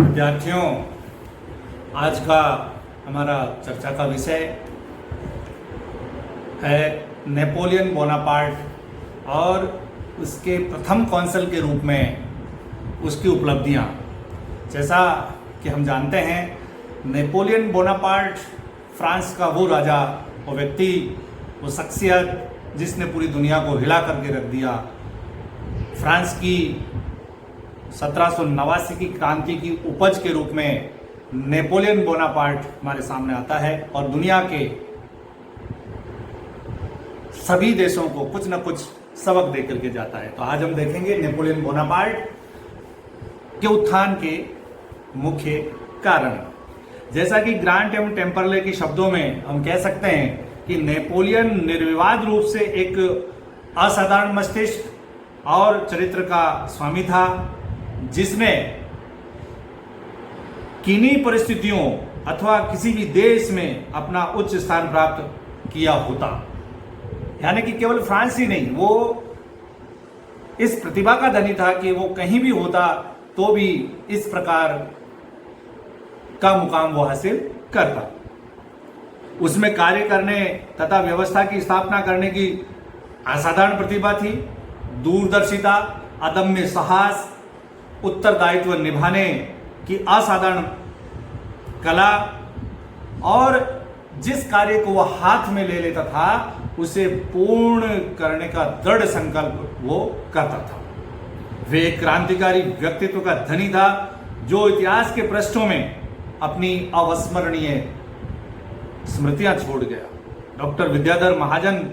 विद्यार्थियों, आज का हमारा चर्चा का विषय है नेपोलियन बोनापार्ट और उसके प्रथम कौंसल के रूप में उसकी उपलब्धियां। जैसा कि हम जानते हैं, नेपोलियन बोनापार्ट फ्रांस का वो राजा, वो व्यक्ति, वो शख्सियत जिसने पूरी दुनिया को हिला करके रख दिया। फ्रांस की 1789 की क्रांति की उपज के रूप में नेपोलियन बोनापार्ट हमारे सामने आता है और दुनिया के सभी देशों को कुछ न कुछ सबक दे करके जाता है। तो आज हम देखेंगे नेपोलियन बोनापार्ट के उत्थान के मुख्य कारण। जैसा कि ग्रांट एवं टेम्परले के शब्दों में हम कह सकते हैं कि नेपोलियन निर्विवाद रूप से एक असाधारण मस्तिष्क और चरित्र का स्वामी था, जिसने किन्हीं परिस्थितियों अथवा किसी भी देश में अपना उच्च स्थान प्राप्त किया होता। यानी कि केवल फ्रांस ही नहीं, वो इस प्रतिभा का धनी था कि वो कहीं भी होता तो भी इस प्रकार का मुकाम वो हासिल करता। उसमें कार्य करने तथा व्यवस्था की स्थापना करने की असाधारण प्रतिभा थी, दूरदर्शिता, अदम्य साहस, उत्तरदायित्व निभाने की असाधारण कला और जिस कार्य को वह हाथ में ले लेता था उसे पूर्ण करने का दृढ़ संकल्प वो करता था। वे एक क्रांतिकारी व्यक्तित्व का धनी था जो इतिहास के पृष्ठों में अपनी अविस्मरणीय स्मृतियां छोड़ गया। डॉक्टर विद्याधर महाजन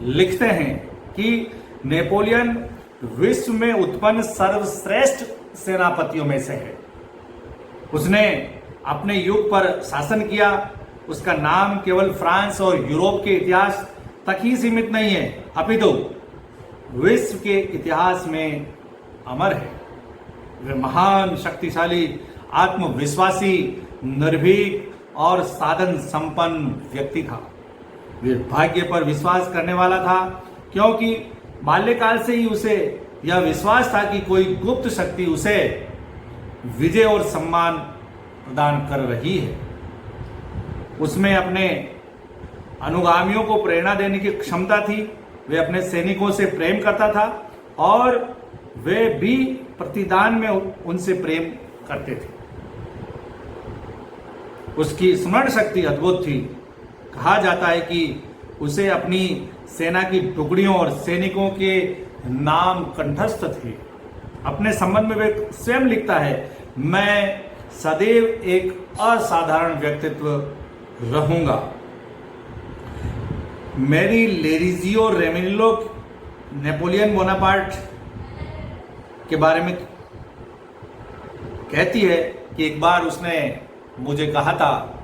लिखते हैं कि नेपोलियन विश्व में उत्पन्न सर्वश्रेष्ठ सेनापतियों में से है। उसने अपने युग पर शासन किया। उसका नाम केवल फ्रांस और यूरोप के इतिहास तक ही सीमित नहीं है, अपितु विश्व के इतिहास में अमर है। वे महान, शक्तिशाली, आत्मविश्वासी, निर्भीक और साधन संपन्न व्यक्ति था। वे भाग्य पर विश्वास करने वाला था, क्योंकि बाल्यकाल से ही उसे यह विश्वास था कि कोई गुप्त शक्ति उसे विजय और सम्मान प्रदान कर रही है। उसमें अपने अनुगामियों को प्रेरणा देने की क्षमता थी। वे अपने सैनिकों से प्रेम करता था और वे भी प्रतिदान में उनसे प्रेम करते थे। उसकी स्मरण शक्ति अद्भुत थी। कहा जाता है कि उसे अपनी सेना की टुकड़ियों और सैनिकों के नाम कंठस्थ थे। अपने संबंध में वे स्वयं लिखता है, मैं सदैव एक असाधारण व्यक्तित्व रहूंगा। मेरी लेरिजियो रेमिलो नेपोलियन बोनापार्ट के बारे में कहती है कि एक बार उसने मुझे कहा था,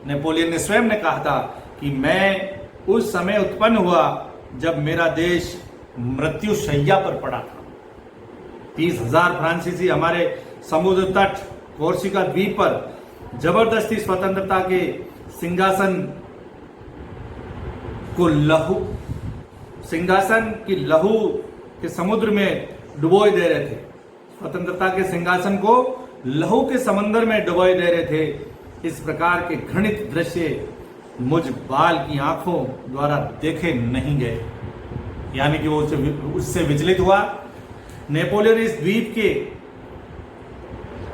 नेपोलियन ने स्वयं ने कहा था कि मैं उस समय उत्पन्न हुआ जब मेरा देश मृत्यु शैया पर पड़ा था। 30,000 फ्रांसीसी हमारे समुद्र तट कोर्सिका द्वीप पर जबरदस्ती स्वतंत्रता के सिंहासन की लहू के समुद्र में डुबोए दे रहे थे। स्वतंत्रता के सिंहासन को लहू के समंदर में डुबोए दे रहे थे। इस प्रकार के घृणित दृश्य मुझ बाल की आंखों द्वारा देखे नहीं गए। यानी कि वो उससे विचलित हुआ। नेपोलियन इस द्वीप के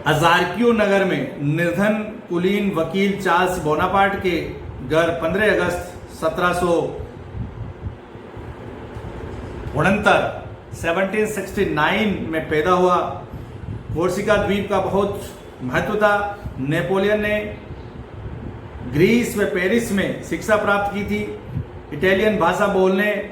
अजार्कियो नगर में निर्धन कुलीन वकील चार्ल्स बोनापार्ट के घर 15 अगस्त 1769 में पैदा हुआ। कोर्सिका द्वीप का बहुत महत्व था। नेपोलियन ने ग्रीस व पेरिस में शिक्षा प्राप्त की थी। इटालियन भाषा बोलने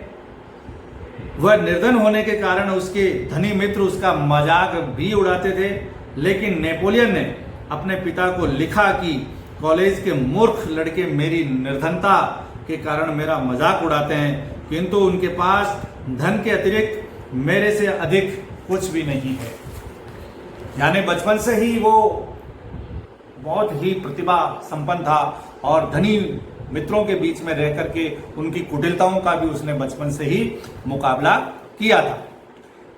व निर्धन होने के कारण उसके धनी मित्र उसका मजाक भी उड़ाते थे। लेकिन नेपोलियन ने अपने पिता को लिखा कि कॉलेज के मूर्ख लड़के मेरी निर्धनता के कारण मेरा मजाक उड़ाते हैं, किंतु उनके पास धन के अतिरिक्त मेरे से अधिक कुछ भी नहीं है। यानी बचपन से ही वो बहुत ही प्रतिभा संपन्न था और धनी मित्रों के बीच में रह करके उनकी कुटिलताओं का भी उसने बचपन से ही मुकाबला किया था।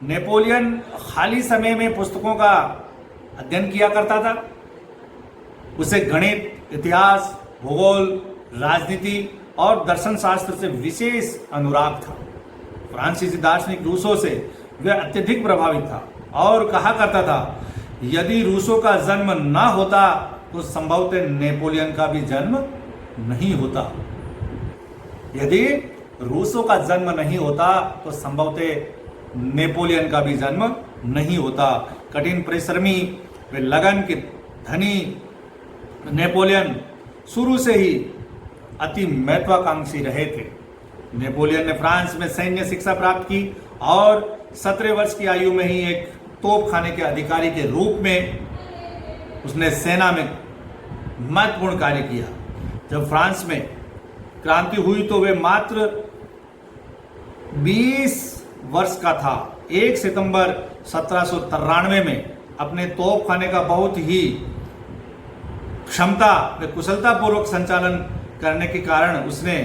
नेपोलियन खाली समय में पुस्तकों का अध्ययन किया करता था। उसे गणित, इतिहास, भूगोल, राजनीति और दर्शन शास्त्र से विशेष अनुराग था। फ्रांसीसी दार्शनिक रूसो से वह अत्यधिक प्रभावित था और कहा करता था, यदि रूसो का जन्म न होता तो संभवतः नेपोलियन का भी जन्म नहीं होता। यदि रूसो का जन्म नहीं होता तो संभवतः नेपोलियन का भी जन्म नहीं होता। कठिन परिश्रमी वे लगन के धनी नेपोलियन शुरू से ही अति महत्वाकांक्षी रहे थे। नेपोलियन ने फ्रांस में सैन्य शिक्षा प्राप्त की और 17 वर्ष की आयु में ही एक तोपखाने के अधिकारी के रूप में उसने सेना में महत्वपूर्ण कार्य किया। जब फ्रांस में क्रांति हुई तो वे मात्र 20 वर्ष का था। 1 सितंबर 1793 में अपने तोपखाने का बहुत ही क्षमता व कुशलता पूर्वक संचालन करने के कारण उसने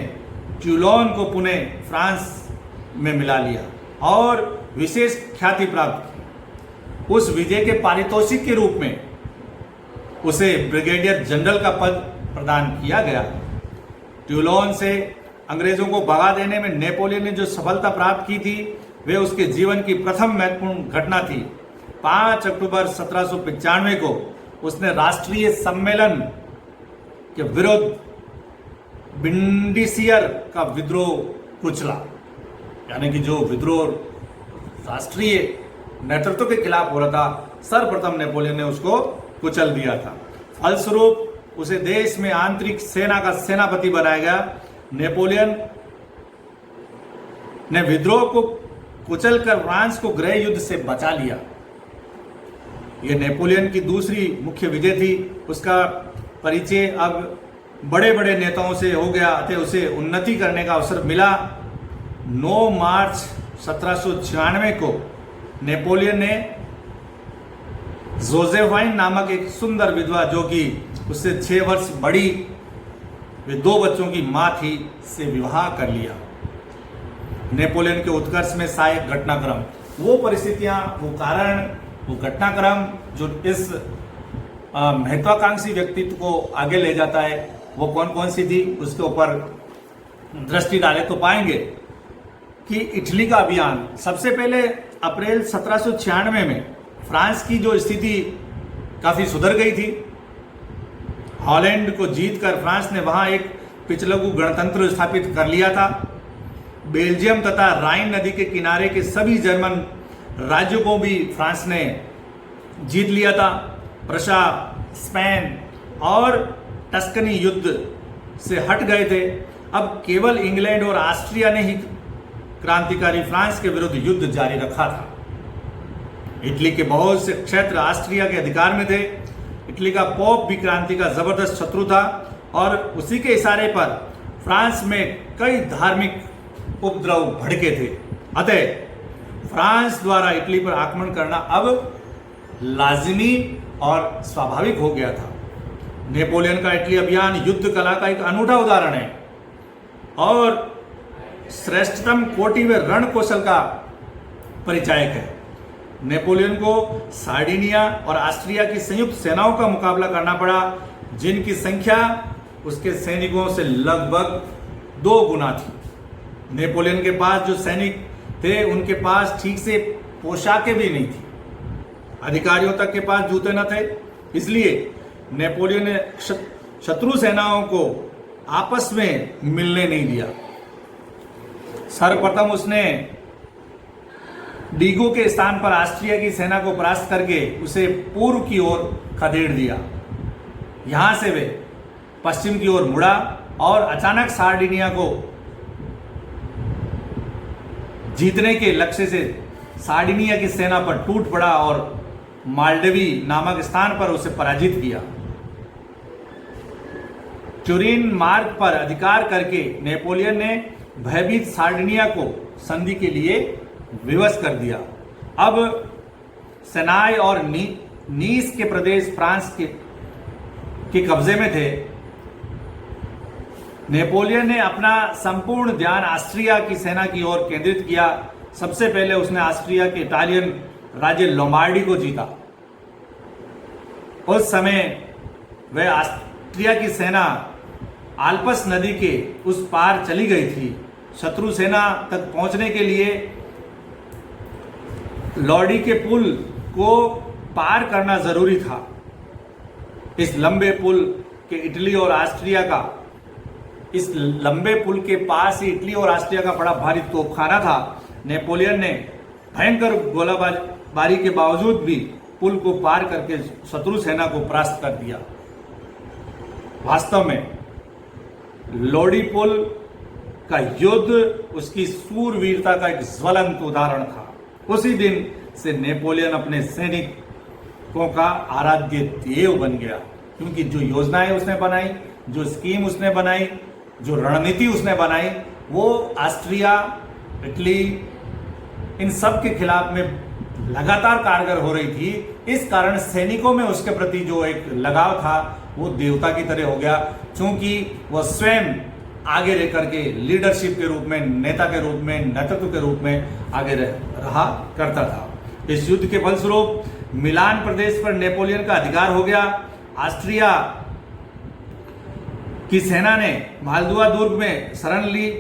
ट्यूलोन को पुनः फ्रांस में मिला लिया और विशेष ख्याति प्राप्त की। उस विजय के पारितोषिक के रूप में उसे ब्रिगेडियर जनरल का पद प्रदान किया गया। ट्यूलोन से अंग्रेजों को भगा देने में नेपोलियन ने जो सफलता प्राप्त की थी वे उसके जीवन की प्रथम महत्वपूर्ण घटना थी। 5 अक्टूबर 1795 को उसने राष्ट्रीय सम्मेलन के विरुद्ध बिंडिसियर का विद्रोह कुचला, यानी कि जो विद्रोह राष्ट्रीय नेतृत्व के खिलाफ हो रहा था, सर्वप्रथम नेपोलियन ने उसको कुचल दिया था। फलस्वरूप उसे देश में आंतरिक सेना का सेनापति बनाया गया। नेपोलियन ने विद्रोह को कुचलकर फ्रांस को गृह युद्ध से बचा लिया। यह नेपोलियन की दूसरी मुख्य विजय थी। उसका परिचय अब बड़े बड़े नेताओं से हो गया, अतः उसे उन्नति करने का अवसर मिला। 9 मार्च 1796 को नेपोलियन ने जोसेफाइन नामक एक सुंदर विधवा, जो कि उससे 6 वर्ष बड़ी, वे 2 बच्चों की मां थी, से विवाह कर लिया। नेपोलियन के उत्कर्ष में सहायक घटनाक्रम, वो परिस्थितियां, वो कारण, वो घटनाक्रम जो इस महत्वाकांक्षी व्यक्तित्व को आगे ले जाता है, वो कौन कौन सी थी, उसके ऊपर दृष्टि डाले तो पाएंगे कि इटली का अभियान सबसे पहले अप्रैल 1796 में फ्रांस की जो स्थिति काफी सुधर गई थी। हॉलैंड को जीतकर फ्रांस ने वहां एक पिछलगु गणतंत्र स्थापित कर लिया था। बेल्जियम तथा राइन नदी के किनारे के सभी जर्मन राज्यों को भी फ्रांस ने जीत लिया था। प्रशा, स्पेन और टस्कनी युद्ध से हट गए थे। अब केवल इंग्लैंड और ऑस्ट्रिया ने ही क्रांतिकारी फ्रांस के विरुद्ध युद्ध जारी रखा था। इटली के बहुत से क्षेत्र ऑस्ट्रिया के अधिकार में थे। इटली का पोप भी क्रांति का जबरदस्त शत्रु था और उसी के इशारे पर फ्रांस में कई धार्मिक उपद्रव भड़के थे। अतः फ्रांस द्वारा इटली पर आक्रमण करना अब लाजिमी और स्वाभाविक हो गया था। नेपोलियन का इटली अभियान युद्ध कला का एक अनूठा उदाहरण है और श्रेष्ठतम कोटि व रण कौशल का परिचायक है। नेपोलियन को सार्डिनिया और ऑस्ट्रिया की संयुक्त सेनाओं का मुकाबला करना पड़ा, जिनकी संख्या उसके सैनिकों से लगभग 2 गुना थी। नेपोलियन के पास जो सैनिक थे उनके पास ठीक से पोशाकें भी नहीं थी, अधिकारियों तक के पास जूते न थे। इसलिए नेपोलियन ने शत्रु सेनाओं को आपस में मिलने नहीं दिया। सर्वप्रथम उसने डीगो के स्थान पर ऑस्ट्रिया की सेना को परास्त करके उसे पूर्व की ओर खदेड़ दिया। यहां से वे पश्चिम की ओर मुड़ा और अचानक सार्डिनिया को जीतने के लक्ष्य से सार्डिनिया की सेना पर टूट पड़ा और माल्डवी नामक स्थान पर उसे पराजित किया। ट्यूरिन मार्ग पर अधिकार करके नेपोलियन ने भयभीत सार्डिनिया को संधि के लिए विवश कर दिया। अब सेनाई और नीस के प्रदेश फ्रांस के कब्जे में थे। नेपोलियन ने अपना संपूर्ण ध्यान ऑस्ट्रिया की सेना की ओर केंद्रित किया। सबसे पहले उसने ऑस्ट्रिया के इटालियन राज्य लोम्बार्डी को जीता। उस समय वह ऑस्ट्रिया की सेना आल्प्स नदी के उस पार चली गई थी। शत्रु सेना तक पहुंचने के लिए लॉडी के पुल को पार करना जरूरी था। इस लंबे पुल के इटली और ऑस्ट्रिया का इस लंबे पुल के पास ही इटली और ऑस्ट्रिया का बड़ा भारी तोपखाना था। नेपोलियन ने भयंकर गोलाबारी के बावजूद भी पुल को पार करके शत्रु सेना को परास्त कर दिया। वास्तव में लोडी पुल का युद्ध उसकी सूरवीरता का एक ज्वलंत उदाहरण था। उसी दिन से नेपोलियन अपने सैनिकों का आराध्य देव बन गया, क्योंकि जो योजनाएं उसने बनाई, जो स्कीम उसने बनाई, जो रणनीति उसने बनाई, वो ऑस्ट्रिया, इटली, इन सब के खिलाफ में लगातार कारगर हो रही थी। इस कारण सैनिकों में उसके प्रति जो एक लगाव था वो देवता की तरह हो गया, क्योंकि वह स्वयं आगे रह करके लीडरशिप के रूप में, नेता के रूप में, नेतृत्व के रूप में आगे रहा करता था। इस युद्ध के फलस्वरूप मिलान प्रदेश पर नेपोलियन का अधिकार हो गया। ऑस्ट्रिया की सेना ने मालदुआ दुर्ग में शरण ली।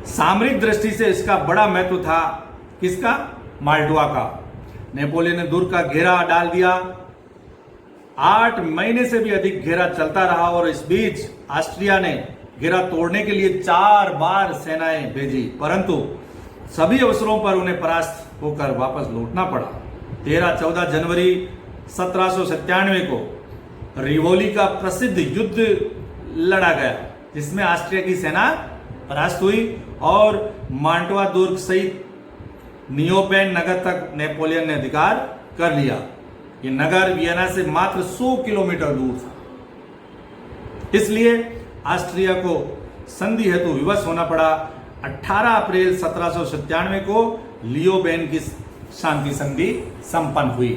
सामरिक दृष्टि से इसका बड़ा महत्व था। किसका? माल्टुआ का। नेपोलियन ने दुर्ग का घेरा डाल दिया। 8 महीने से भी अधिक घेरा चलता रहा और इस बीच ऑस्ट्रिया ने घेरा तोड़ने के लिए 4 बार सेनाएं भेजी, परंतु सभी अवसरों पर उन्हें परास्त होकर वापस लौटना पड़ा। 13-14 जनवरी 1797 को रिवोली का प्रसिद्ध युद्ध लड़ा गया, जिसमें ऑस्ट्रिया की सेना परास्त हुई और मांटवा दुर्ग सहित नियोपेन नगर तक नेपोलियन ने अधिकार कर लिया। ये नगर वियना से मात्र 100 किलोमीटर दूर था। इसलिए ऑस्ट्रिया को संधि हेतु विवश होना पड़ा। 18 अप्रैल 1797 को लियोबेन की शांति संधि संपन्न हुई।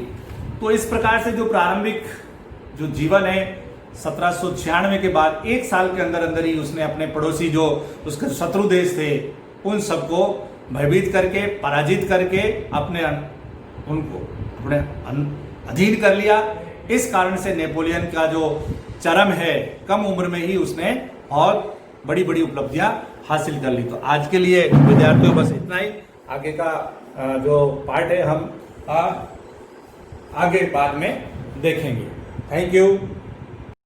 तो इस प्रकार से जो प्रारंभिक जो जीवन है 1796 के बाद 1 साल के अंदर अंदर ही उसने अपने पड़ोसी जो उसके शत्रु देश थे उन सबको भयभीत करके, पराजित करके उनको अपने अधीन कर लिया। इस कारण से नेपोलियन का जो चरम है, कम उम्र में ही उसने बहुत बड़ी बड़ी उपलब्धियां हासिल कर ली। तो आज के लिए विद्यार्थियों बस इतना ही। आगे का जो पार्ट है हम आगे बाद में देखेंगे। Thank you.